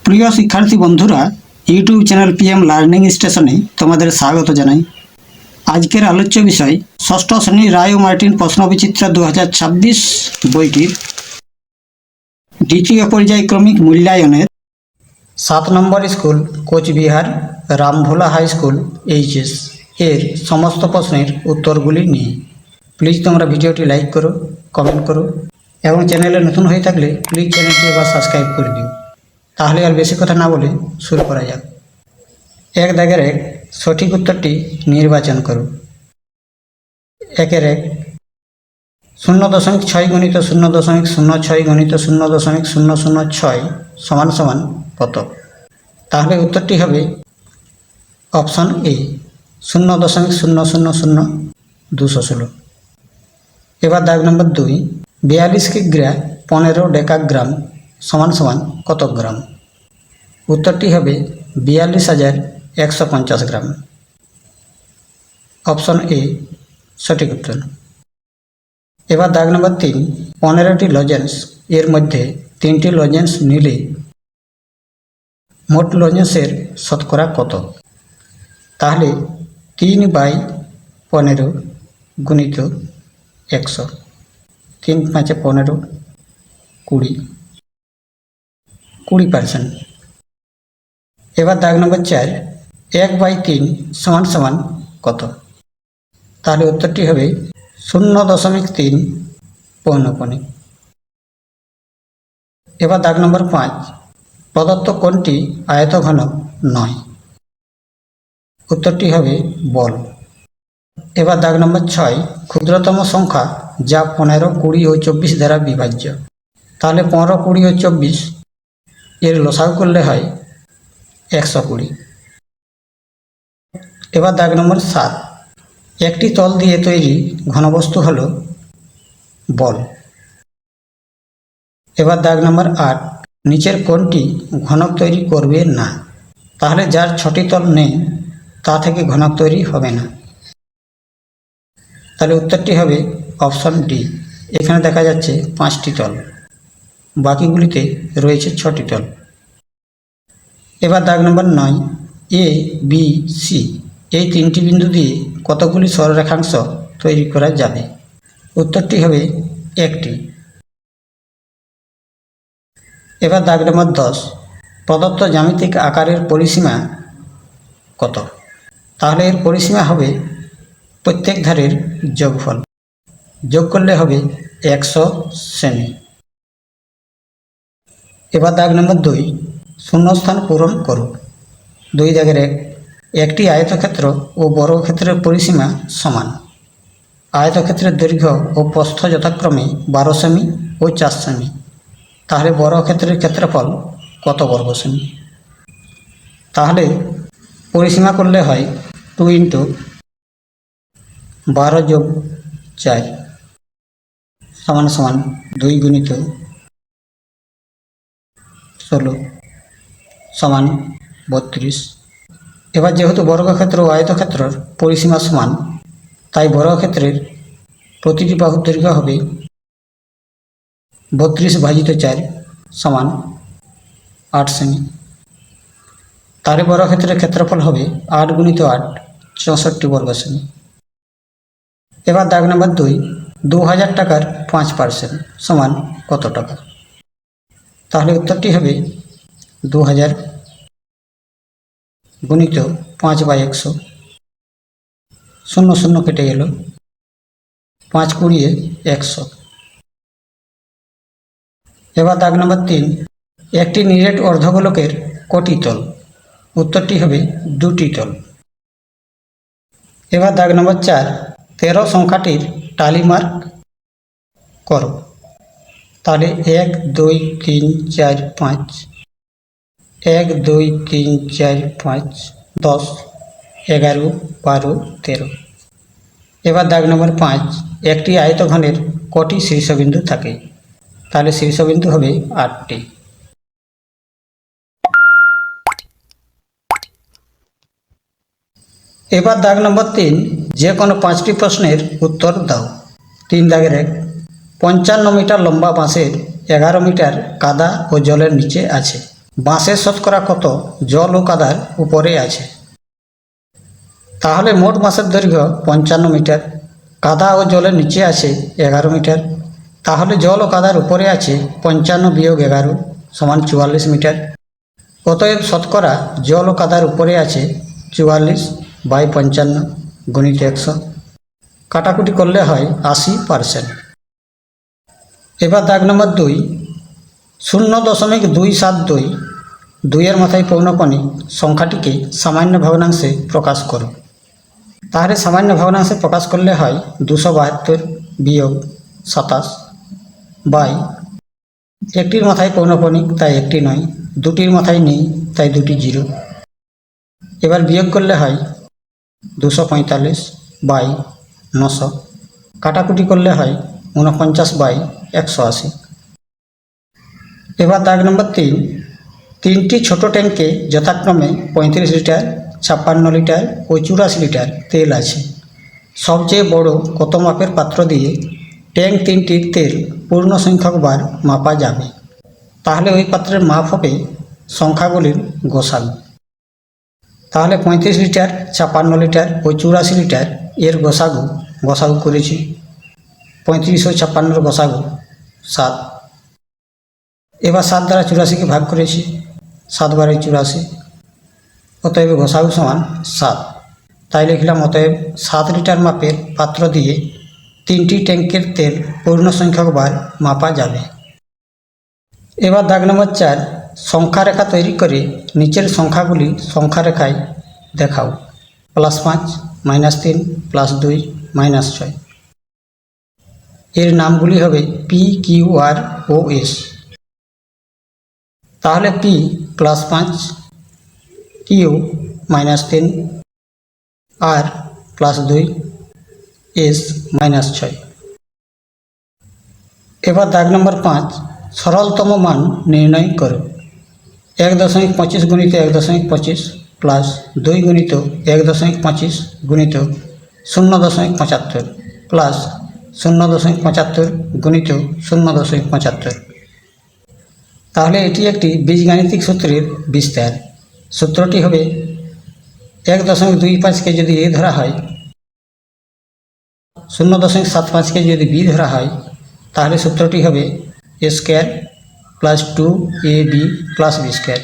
প্রিয় শিক্ষার্থী বন্ধুরা, ইউটিউব চ্যানেল পিএম লার্নিং স্টেশনে তোমাদের স্বাগত জানাই। আজকের আলোচ্য বিষয় ষষ্ঠ শ্রেণী রায় ও মার্টিন প্রশ্নবিচিত্রা 2026 বইটির দ্বিতীয় পর্যায়ক্রমিক মূল্যায়নের 7 নম্বর school Cooch Behar Rambhola high school HS এর সমস্ত প্রশ্নের উত্তরগুলি নিয়ে। প্লিজ তোমরা ভিডিওটি লাইক করো, কমেন্ট করো এবং চ্যানেলে নতুন হয়ে থাকলে প্লিজ চ্যানেলটি এবার সাবস্ক্রাইব করে দিও। তাহলে আর বেশি কথা না বলে শুরু করা যাক। এক দাগের এক সঠিক উত্তরটি নির্বাচন করো। একের এক 0.6 গণিত 0.06 গণিত 0.006 সমান সমান কত? তাহলে উত্তরটি হবে অপশন এ 0.000 এবার দাগ নম্বর 2 42 কিগ্রা 15 ডেকাগ্রাম সমান সমান কত গ্রাম? উত্তরটি হবে 42,150 গ্রাম। অপশন এ সঠিক উত্তর। এবার দাগ নম্বর 3 15টি লজেন্স এর মধ্যে 3টি লজেন্স নিলে মোট লজেন্সের শতকরা কত? তাহলে 3/15 গুণিত 100, 3 5 15, 20%। এবার দাগ নম্বর 4 1/3 সমান সমান কত? তাহলে উত্তরটি হবে 0.3 পৌনঃপুনিক। এবার দাগ নম্বর 5 প্রদত্ত কোনটি আয়তঘনক নয়? উত্তরটি হবে বল। এবার দাগ নম্বর 6 ক্ষুদ্রতম সংখ্যা যা 15, 20 ও 24 দ্বারা বিভাজ্য। তাহলে 15, 20 ও 24 এর লসাগু করলে হয় 120। এবার দাগ নম্বর 7 একটি তল দিয়ে তৈরি ঘনবস্তু হল বল। এবার দাগ নম্বর 8 নিচের কোনটি ঘনক তৈরি করবে না? তাহলে যার 6টি তল নেই তা থেকে ঘনক তৈরি হবে না। তাহলে উত্তরটি হবে অপশন ডি। এখানে দেখা যাচ্ছে 5টি তল, বাকিগুলিতে রয়েছে 6টি তল। এবার দাগ নম্বর 9 এ বি সি এই 3টি বিন্দু দিয়ে কতগুলি সরলরেখাংশ তৈরি করা যাবে? উত্তরটি হবে 1টি। এবার দাগ নম্বর 10 প্রদত্ত জ্যামিতিক আকারের পরিসীমা কত? তাহলে এর পরিসীমা হবে প্রত্যেক ধারের যোগফল, যোগ করলে হবে 100 সেমি। এবার দাগ নম্বর 2 শূন্যস্থান পূরণ করো। 2 দাগের 1 একটি আয়তক্ষেত্র ও বর্গক্ষেত্রের পরিসীমা সমান। আয়তক্ষেত্রের দৈর্ঘ্য ও প্রস্থ যথাক্রমে 12 সেমি ও 4 সেমি। তাহলে বর্গক্ষেত্রের ক্ষেত্রফল কত বর্গ সেমি? তাহলে পরিসীমা করলে হয় 2 × 12 + 4 সমান সমান 2 × 16 সমান 32। এবার যেহেতু বর্গক্ষেত্র ও আয়তক্ষেত্রের পরিসীমা সমান, তাই বর্গক্ষেত্রের প্রতিটি বাহুর দৈর্ঘ্য হবে 32/4 সমান 8 সেমি। তাহলে বর্গক্ষেত্রের ক্ষেত্রফল হবে 8 × 8 64 বর্গ সেমি। এবার দাগ নম্বর 2 2000 টাকার 5% সমান কত টাকা? তাহলে উত্তরটি হবে 2000 গুণিত 5/100, 0 কেটে গেল, 5 × 20 100। এবার দাগ নম্বর 3 একটি নিরেট অর্ধগোলকের কটি তল? উত্তরটি হবে 2টি তল। এবার দাগ নম্বর 4 13 সংখ্যাটির টালি মার্ক করো। তাহলে 1 2 3 4 5, 1 2 3 4 5 10 11 12 13। এবার দাগ নম্বর 5 একটি আয়তঘনের কটি শীর্ষবিন্দু থাকে? তাহলে শীর্ষবিন্দু হবে 8টি। এবার দাগ নম্বর 3 যে কোনো 5টি প্রশ্নের উত্তর দাও। 3 দাগের 1 55 মিটার লম্বা বাঁশের 11 মিটার কাদা ও জলের নিচে আছে। বাঁশের শতকরা কত জল ও কাদার উপরে আছে? তাহলে মোট বাঁশের দৈর্ঘ্য 55 মিটার, কাদা ও জলের নিচে আছে 11 মিটার। তাহলে জল ও কাদার উপরে আছে 55 বিয়োগ 11 সমান 44 মিটার। অতএব শতকরা জল ও কাদার উপরে আছে 44/55 গুণিত 100। কাটাকুটি করলে হয় 80%। এবার দাগ নম্বর 2, 0.272 2-এর মাথায় পৌনঃপুনিক সংখ্যাটিকে সামান্য ভগ্নাংশে প্রকাশ করো। তাহলে সামান্য ভগ্নাংশে প্রকাশ করলে হয় 272 বিয়োগ 27 বাই, একটির মাথায় পৌনঃপুনিক তাই একটি নয়, দুটির মাথায় নেই তাই দুটি 0। এবার বিয়োগ করলে হয় 245 বাই 900। কাটাকুটি করলে হয় 49/180। এবার দাগ নম্বর 3, 3টি ছোট ট্যাঙ্কে যথাক্রমে 35 লিটার, 56 লিটার ও 84 লিটার তেল আছে। সবচেয়ে বড় কত মাপের পাত্র দিয়ে ট্যাঙ্ক 3টির তেল পূর্ণ সংখ্যক বার মাপা যাবে? তাহলে ওই পাত্রের মাপ হবে সংখ্যাগুলির গসাগু। তাহলে 35 লিটার, 56 লিটার ও 84 লিটার এর গসাগু করেছি। 35 ও 56 গসাগু 7। এবার 7 দ্বারা 84কে ভাগ করেছি, 7 বারে 84, অতএব গসাগু সমান 7। তাই লিখলাম অতএব 7 লিটার মাপের পাত্র দিয়ে 3টি ট্যাঙ্কের তেল পূর্ণ সংখ্যক বার মাপা যাবে। এবার দাগ নম্বর 4, সংখ্যা রেখা তৈরি করে নিচের সংখ্যাগুলি সংখ্যা রেখায় দেখাও। +5, -3, +2, -6। এর নামগুলি হবে পি, কিউ, আর ও এস। তাহলে পি +5, কিউ -3, আর +2, এস -6। এবার দাগ নম্বর 5, সরলতম মান নির্ণয় করো। 1.25 গুণিত 1.25 প্লাস 2 গুণিত 1.25 গুণিত 0.75 প্লাস 0.75 গুণিত 0.75। তাহলে এটি একটি বীজগাণিতিক সূত্রের বিস্তার। সূত্রটি হবে 1.25কে যদি এ ধরা হয়, 0.75কে যদি বি ধরা হয়, তাহলে সূত্রটি হবে a square plus 2ab plus b square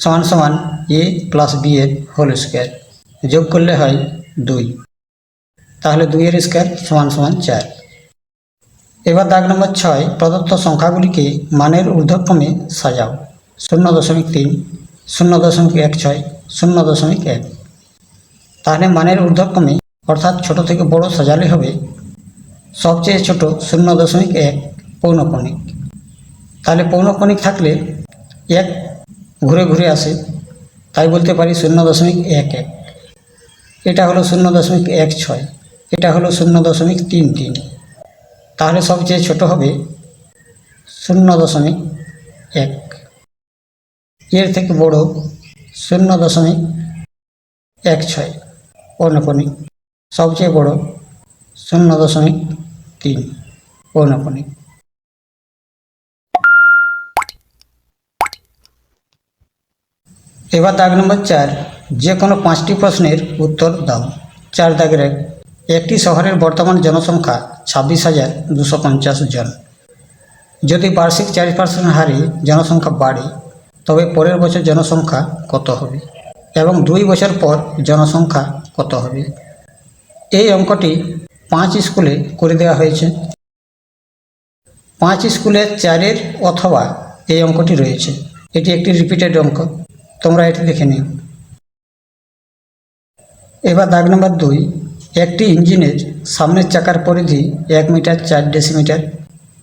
সমান সমান a প্লাস বি এর হোল স্কোয়ার। যোগ করলে হয় 2। তাহলে 2 এর স্কোয়ার সমান সমান 4। এবার দাগ নম্বর 6, প্রদত্ত সংখ্যাগুলিকে মানের ঊর্ধ্বক্রমে সাজাও। 0.3, 0.16, 0.1। তাহলে মানের ঊর্ধ্বক্রমে অর্থাৎ ছোট থেকে বড় সাজালে হবে সবচেয়ে ছোট 0.1 পৌনঃপুনিক। তাহলে পৌনঃপুনিক থাকলে 1 ঘুরে ঘুরে আসে, তাই বলতে পারি 0.11। এটা হলো 0.16, এটা হলো 0.33। তাহলে সবচেয়ে ছোট হবে 0.1। এর থেকে বড় 0.16 পৌনঃপুনিক, সবচেয়ে বড় 0.3 পৌনঃপুনিক। এবার দাগ নম্বর 4, যে কোনো 5টি প্রশ্নের উত্তর দাও। 4 দাগের 1, একটি শহরের বর্তমান জনসংখ্যা 26,250 জন। যদি বার্ষিক 4% হারে জনসংখ্যা বাড়ে, তবে পরের বছর জনসংখ্যা কত হবে এবং 2 বছর পর জনসংখ্যা কত হবে? এই অঙ্কটি 5 স্কুলে করে দেওয়া হয়েছে। 5 স্কুলে 4-এর অথবা এই অঙ্কটি রয়েছে। এটি একটি রিপিটেড অঙ্ক, তোমরা এটি দেখে নিও। এবার দাগ নম্বর 2, একটি ইঞ্জিনের সামনের চাকার পরিধি 1 মিটার 4 ডেসিমিটার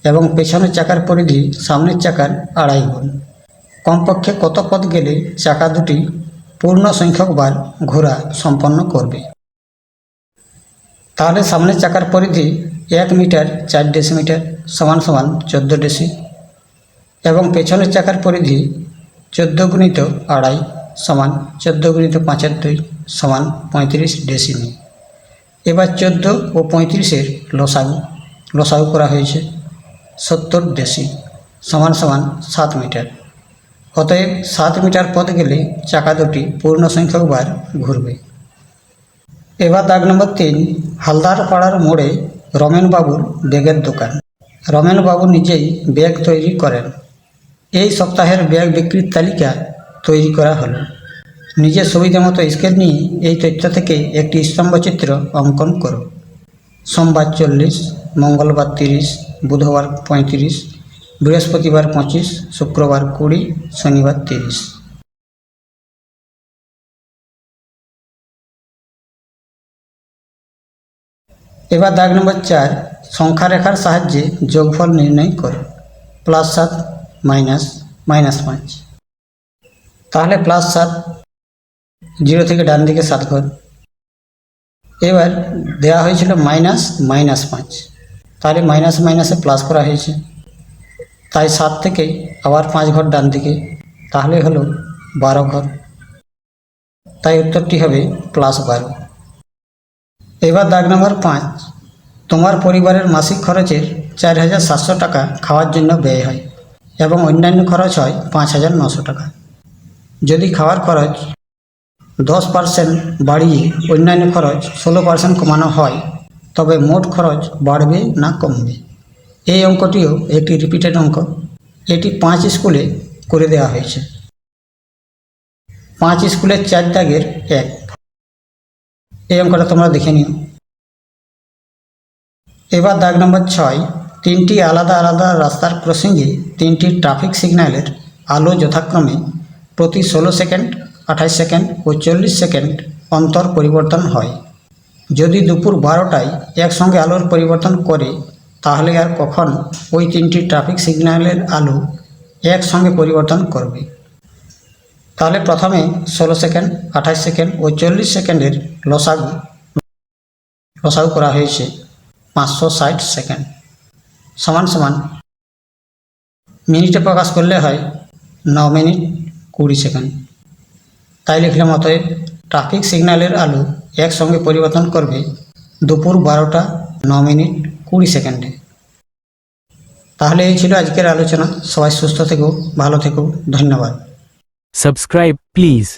এবং পেছনের চাকার পরিধি সামনের চাকার 2.5 গুণ। কমপক্ষে কত পথ গেলে চাকা দুটি পূর্ণ সংখ্যক বার ঘোরা সম্পন্ন করবে? তাহলে সামনের চাকার পরিধি 1 মিটার 4 ডেসিমিটার সমান সমান 14 ডেসি এবং পেছনের চাকার পরিধি 14 গুণিত 2.5 সমান 14 গুণিত 5-এর 2 সমান 35 ডেসিমি। এবার 14 ও 35-এর লসাগু করা হয়েছে। 70 ডেসি সমান সমান 7 মিটার। অতএব 7 মিটার পথ গেলে চাকা দুটি পূর্ণ সংখ্যক বার ঘুরবে। এবার দাগ নম্বর 3, হালদার পাড়ার মোড়ে রমেনবাবুর ব্যাগের দোকান। রমেনবাবু নিজেই ব্যাগ তৈরি করেন। এই সপ্তাহের ব্যাগ বিক্রির তালিকা তৈরি করা হলো। নিজের সুবিধা মতো স্কেল নিয়ে এই তথ্য থেকে একটি স্তম্ভচিত্র অঙ্কন করো। সোমবার 40, মঙ্গলবার 30, বুধবার 35, বৃহস্পতিবার 25, শুক্রবার 20, শনিবার 30। এবার দাগ নম্বর 4, সংখ্যা রেখার সাহায্যে যোগফল নির্ণয় করো। +7 -5। তাহলে +7, 0 থেকে ডান দিকে 7 ঘর। এবার দেওয়া হয়েছিল -5, তাহলে মাইনাস মাইনাসে প্লাস করা হয়েছে, তাই 7 থেকে আবার 5 ঘর ডান দিকে, তাহলে হলো 12 ঘর, তাই উত্তরটি হবে +12। এবার দাগ নম্বর 5, তোমার পরিবারের মাসিক খরচের 4700 টাকা খাওয়ার জন্য ব্যয় হয় এবং অন্যান্য খরচ হয় 5900 টাকা। যদি খাওয়ার খরচ 10% বাড়িয়ে অন্যান্য খরচ 16% কমানো হয়, তবে মোট খরচ বাড়বে না কমবে? এই অঙ্কটিও একটি রিপিটেড অঙ্ক। এটি 5 স্কুলে করে দেওয়া হয়েছে। 5 স্কুলের 4 দাগের 1। এই অঙ্কটা তোমরা দেখে নিও। এবার দাগ নম্বর 6, 3টি আলাদা আলাদা রাস্তার ক্রসিংয়ে 3টি ট্রাফিক সিগন্যালের আলো যথাক্রমে প্রতি 16 সেকেন্ড, 28 সেকেন্ড ও 40 সেকেন্ড অন্তর পরিবর্তন হয়। যদি দুপুর 12টায় একসঙ্গে আলোর পরিবর্তন করে, তাহলে আর কখন ওই 3টি ট্রাফিক সিগন্যালের আলো একসঙ্গে পরিবর্তন করবে? তাহলে প্রথমে 16 সেকেন্ড, 28 সেকেন্ড ও 40 সেকেন্ডের লসাগু করা হয়েছে 560 সেকেন্ড, সমান সমান মিনিটে প্রকাশ করলে হয় 9 মিনিট 20 সেকেন্ড। তাই লিখলাম অতএব ট্রাফিক সিগন্যালের আলো একসঙ্গে পরিবর্তন করবে দুপুর 12টা 9 মিনিট 20 সেকেন্ডে। তাহলে এই ছিল আজকের আলোচনা। সবাই সুস্থ থেকো, ভালো থেকো, ধন্যবাদ। Subscribe, please.